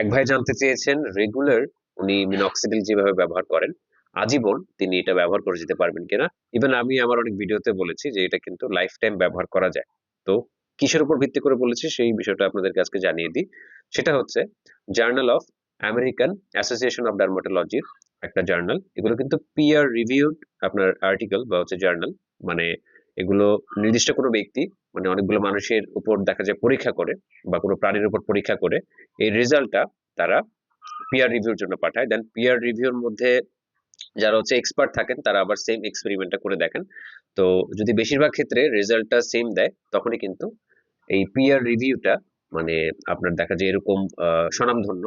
এক ভাই জানতে চেয়েছেন রেগুলার উনি মিনক্সিডিল যেভাবে ব্যবহার করেন আজীবন তিনি এটা ব্যবহার করে যেতে পারবেন কিনা। ইভেন আমি আমার অনেক ভিডিওতে বলেছি যে এটা কিন্তু লাইফ টাইম ব্যবহার করা যায়। তো কিসের উপর ভিত্তি করে বলেছি সেই বিষয়টা আপনাদেরকে আজকে জানিয়ে দিই। সেটা হচ্ছে journal of American association of ডার্মাটোলজির একটা জার্নাল। এগুলো কিন্তু পিয়ার রিভিউড আপনার আর্টিকেল বা হচ্ছে জার্নাল। মানে এগুলো নির্দিষ্ট কোনো ব্যক্তি, মানে অনেকগুলো মানুষের উপর দেখা যায় পরীক্ষা করে বা কোনো প্রাণীর উপর পরীক্ষা করে এই রেজাল্টটা তারা পিয়ার রিভিউর জন্য পাঠায়। দেন পিয়ার রিভিউর মধ্যে যারা হচ্ছে এক্সপার্ট থাকেন তারা আবার সেম এক্সপেরিমেন্টটা করে দেখেন। তো যদি বেশিরভাগ ক্ষেত্রে রেজাল্টটা সেম দেয় তখনই কিন্তু এই পিয়ার রিভিউটা মানে আপনার দেখা যায় এরকম স্বনামধন্য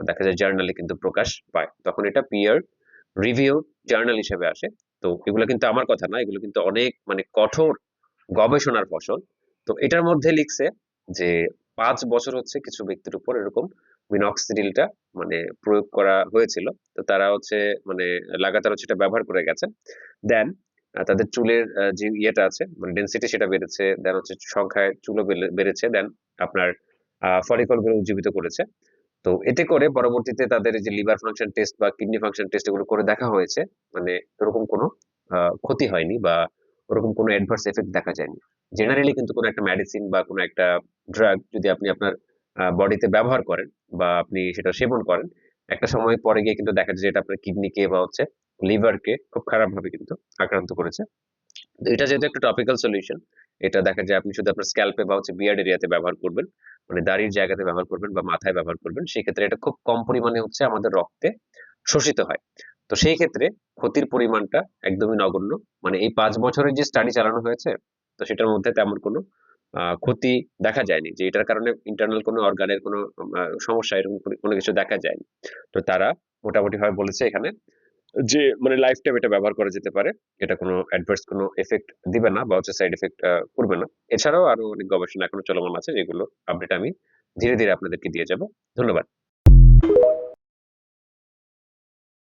দেখা যায় জার্নালে কিন্তু প্রকাশ পায়, তখন এটা পিয়ার রিভিউ জার্নাল হিসেবে আসে। তো এগুলো কিন্তু আমার কথা না, এগুলো কিন্তু অনেক মানে কঠোর গবেষণার ফসল। তো এটার মধ্যে লিখছে যে 5 বছর হচ্ছে কিছু ব্যক্তির উপর এরকম মিনক্সিডিলটা মানে প্রয়োগ করা হয়েছিল। তো তারা হচ্ছে মানে লাগাতার হচ্ছে এটা ব্যবহার করে গেছেন। দেন তাদের চুলের যে ইয়েটা আছে মানে ডেন্সিটি সেটা বেড়েছে, দেন হচ্ছে সংখ্যায় চুলও বেড়েছে, দেন আপনার ফলিকল গুলো উজ্জীবিত করেছে। তো এতে করে পরবর্তীতে তাদের যে লিভার ফাংশন টেস্ট বা কিডনি ফাংশন টেস্ট এগুলো করে দেখা হয়েছে, মানে ওরকম কোনো ক্ষতি হয়নি বা ওরকম কোনো অ্যাডভার্স এফেক্ট দেখা যায়নি। জেনারেলি কিন্তু কোনো একটা মেডিসিন বা কোনো একটা ড্রাগ যদি আপনি আপনার বডিতে ব্যবহার করেন বা আপনি সেটা সেবন করেন, একটা সময় পরে গিয়ে কিন্তু দেখা যায় যে এটা আপনার কিডনিকে বা হচ্ছে লিভারকে খুব খারাপ ভাবে কিন্তু আক্রান্ত করেছে। তো এটা যেহেতু একটা টপিক্যাল সলিউশন, এটা দেখা যায় আপনি শুধু আপনার স্ক্যাল্পে বা হচ্ছে বিয়ার্ড এরিয়াতে ব্যবহার করবেন, মানে দাড়ির জায়গাতে ব্যবহার করবেন বা মাথায় ব্যবহার করবেন, সেক্ষেত্রে এটা খুব কম পরিমাণে হচ্ছে আমাদের রক্তে শোষিত হয়। তো সেই ক্ষেত্রে ক্ষতির পরিমাণটা একদমই নগণ্য। মানে এই 5 বছরের যে স্টাডি চালানো হয়েছে, তো সেটার মধ্যে তেমন কোনো ক্ষতি দেখা যায়নি যে এটার কারণে ইন্টারনাল কোনো অর্গানের কোনো সমস্যা এরকম কোনো কিছু দেখা যায়নি। তো তারা মোটামুটি ভাবে বলেছে এখানে যে মানে লাইফ টাইম এটা ব্যবহার করা যেতে পারে। এটা কোনো অ্যাডভার্স কোনো এফেক্ট দিবে না বা হচ্ছে সাইড এফেক্ট করবে না। এছাড়াও আরো অনেক গবেষণা এখনো চলমান আছে যেগুলো আপডেট আমি ধীরে ধীরে আপনাদেরকে দিয়ে যাব। ধন্যবাদ।